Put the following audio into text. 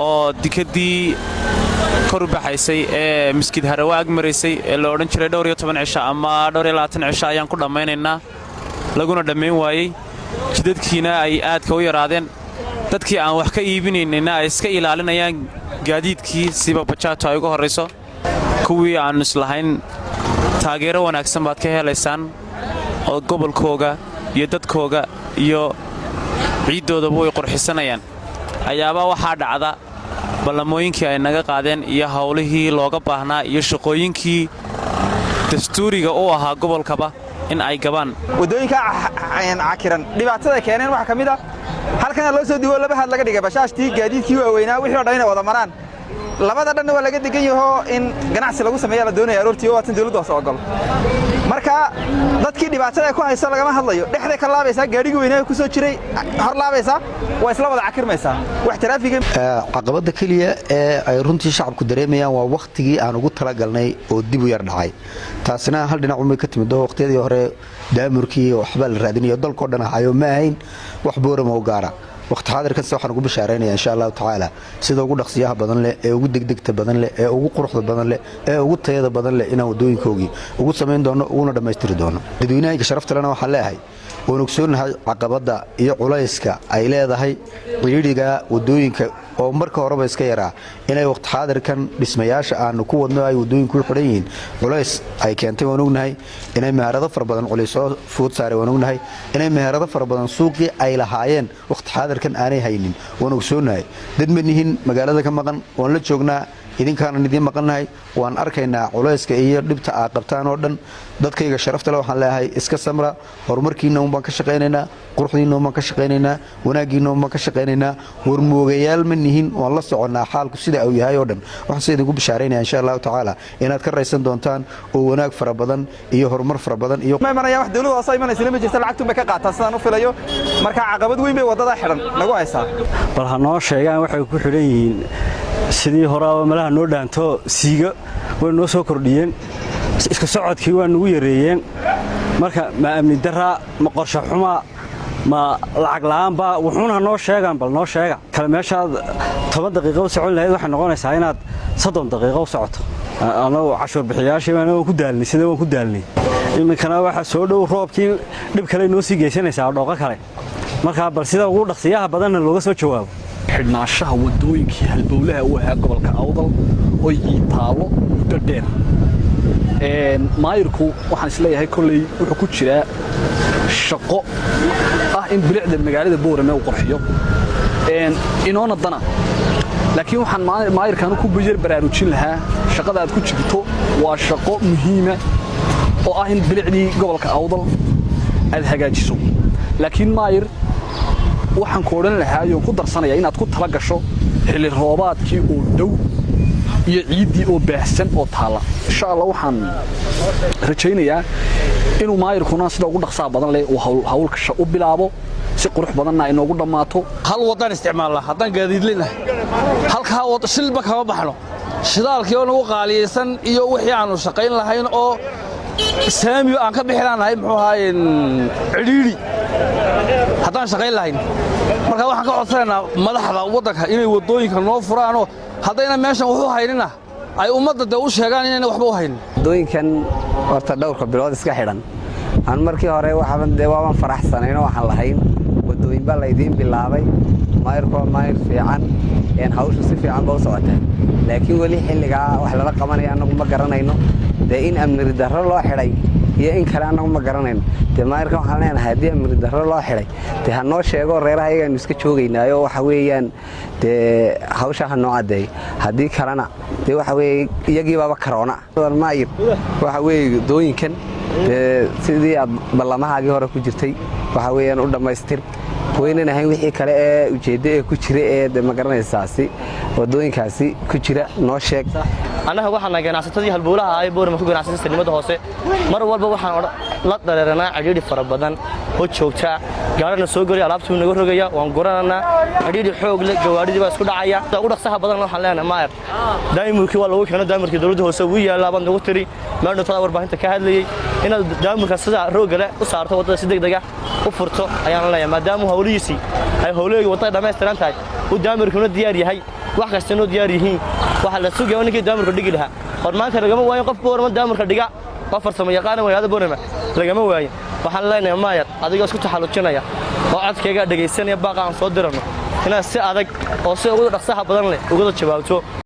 oo dikadii kor u baxaysay ee miskid harawaag maraysay ee la odhan jiray dhowr iyo 10 cisho ama dhowr iyo 20 cisho ayaan ku dhammaynaynaa laguna dhammayn waayey jidadkiina ay aadka u yaraadeen dadkii aan wax ka iibinaynayna ay iska ilaalinayaan gaadiidkii siba bajaato ay uga horrayso kuwii aan islahayn taageero wanaagsan baad ka helaysaan oo gobolkooga iyo dadkooga iyo ciidoodaba way qurxisanayaan ayaaba waxaa dhacda ballamooyinkii ay naga qaadeen iyo hawlihii looga baahnaa iyo shaqooyinkii dastuuriga u ahaa gobolkaba in ay gabaan wadooyinka cakiran dhibaatada keeneen waxa kamid ah halkan loo soo digo laba had laga dhigay bashaashtii gaadiidkii waaweynaa wixii oo dhan inay wada maraan labada dhanna waa laga degan yahay in ganacsi lagu sameeyo la doonayo aroortii oo tan dawladdu soo ogol marka dadkii dhibaatada ku haysta lagama hadlayo dhexda ka laabaysa gaariga weynaa ku soo jiray hor laabaysa waa isla wada cakirmaysa wax taraafiga caqabada kaliya ee ay runtii shacabku dareemayaan waa waqtigii aan ugu talagalnay oo dib u yar dhacay taasina hal dhinac uma ka timid waqtiyadii hore daamurkii waxba la raadinayo dalka oo dhan ahayo ma ahayn wax boorama u gaara waqti xaadirkan waxaan ugu bashaareynaa insha Allah taala sida ugu dhaqsiyaha badan leh ee ugu degdegta badan leh ee ugu quruxda badan leh ee ugu tayada badan leh inaan wadooyinkoogii ugu sameyn doono uguna dhammaystiri doono dadweynaha sharafta lana waxaan leeyahay oo ogsoonahay caqabada iyo culayska ay leedahay qiriiriga wadooyinka oo marka horeba iska yaraa inay waqti xaadirkan dhismayaasha aan ku wadno ay wadooyinku xidhan yihiin culays ay keentay waan ognahay inay meherado far badan culays oo food saaray waan ognahay inay meherado far badan suuqii ay lahaayeen waqti xaadirkan aanay haynin waan ogsoonahay dad manihin magaalada ka maqan waan la joognaa idinkaana idin maqanahay waan arkaynaa culayska iyo dhibta aad qabtaan oo dhan dadkayga sharafta leh waxaan leeyahay iska samra horumarkiina baan ka shaqeynaynaa quruxdiina baan ka shaqeynaynaa wanaagiina baan ka shaqeynaynaa warmoogayaal ma nihin waan la soconaa xaalku sida uu yahay oo dhan waxaan sida ugu bashaareynaa insha Allah taala inaad ka raysan doontaan oo wanaag fara badan iyo horumar fara badan iyo ma imanaya wax dawladda hoose imanaysa ma jirto lacagtu ma ka qaataan sidaan u filayo marka caqabad weyn bay wadada xiran lagu haysaa bal ha noo sheegaan waxay ku xiran yihiin sidii hore malaha noo dhaanto siiga way noo soo kordhiyeen iska socodkii waa nagu yareeyeen marka ma amni darra ma qorshe xuma ma lacag la'aanba wuxuuna noo sheegaan bal noo sheega kala meeshaad 10 daqiiqo u socon lahayd waxay noqonaysaa inaad 30 daqiiqo u socoto anagu cashuur bixiyaashii waan ku daalnay sida waan ku daalnay iminkana waxa soo dhow roobkii dhib kale noo sii geysanaysaa dhooqa kale marka bal sida ugu dhaqsiyaha badan looga soo jawaabo xidhnaashaha wadooyinkii halbowlaha u ahaa gobolka Awdal oo yiitaalo muddo dheer maayirku waxaan isleeyahay kolley wuxuu ku jiraa shaqo ah in bilicda magaalada Boorame uu qurxiyo inoona dana laakiin waxaan maayirkan ku baraarujin lahaa shaqada aad ku jirto waa shaqo muhiima oo ah in bilicdii gobolka Awdal aad hagaajiso laakiin maayir waxaan ku oran lahaa iyo ku darsanaya inaad ku tala gasho xilli roobaadkii oo dhow iyo ciidii oo baahsan oo taala insha Allah waxaan rajaynayaa inuu maayirkuna sida ugu dhaqsaha badan leh uu hawlka u bilaabo si qurux badanna ay noogu dhamaato hal wadan isticmaala hadan gaadiidlina halka wad shilba kama baxno shidaalkii oo nagu qaaliyeysan iyo wixii aanu shaqayn lahayn oo saamiyo aan ka bixinaanahay muxuu ahaayeen ciriiri haddaan shaqayn lahayn marka waxaan ka codsanaynaa madaxda waddanka inay wadooyinka noo furaanoo haddayna meeshan wuxuu haynina ay ummadda dee u sheegaan inayna waxba u haynin wadooyinkan horta dhowrka bilood iska xidhan aan markii hore waxaan dee waaban faraxsanayno waxaan lahayn wadooyin baa laydiin bilaabay maayirkoo maayir fiican hawshu si fiican ba u socotay laakiin weli xilligaa wax lala qabanaya annagu ma garanayno dee in amni darro loo xidhay iyo in kale annagu ma garanayno dee maayirkan waxaan leenahay haddii amni darro loo xidhay dee ha noo sheego reeraha iyagaanu iska joogaynaayo waxa weeyaan dee hawsha ha noo caddeey haddii kalena dee waxa weeye iyagii baaba karoona maayir waxa weeye wadooyinkan dee sidii aad ballamahaagii hore ku jirtay waxa weeyaan u dhammaystir waynan ahayn wixii kale ee ujeeddo ee ku jira ee ma garanaysaasi wadooyinkaasi ku jira noo sheeg anaga waxaan ganacsatadii halbowlaha ay Boorama ku ganacsatay sanimada hoose mar walba waxaan la dareeranaa ciriiri fara badan oo joogta gaarana soo galiya alaabtu naga rogaya waan goranana ciriiri xoog leh gawaaridi baa isku dhacaya ugu dhaqsaha badan waxaan leenahay maayir daamurkii waa lagu keenay daamarkii dawladda hoose uu yaala baan ugu tiri maanta tada warbaahinta ka hadlayay inaad daamarka sida roogale u saarto wadada si degdeg ah u furto ayaan leeyahay maadaama hawlihiisi ay hawleeyay wadada dhameystiran tahay uu daamarkuna diyaar yahay wax kasta inoo diyaar yihiin waxa la sugayo ninkii daamirka dhigi lahaa hor maanta lagama waayo qof boorama daamirka dhiga qof farsamo yaqaan magaalada boorama lagama waayo waxaan leenahay maayar adigoo isku taxalujinaya oo codkayga dhageysanaya baaqaan soo dirano inaad si adag oo si ugu dhaqsaha badan leh uga jawaabto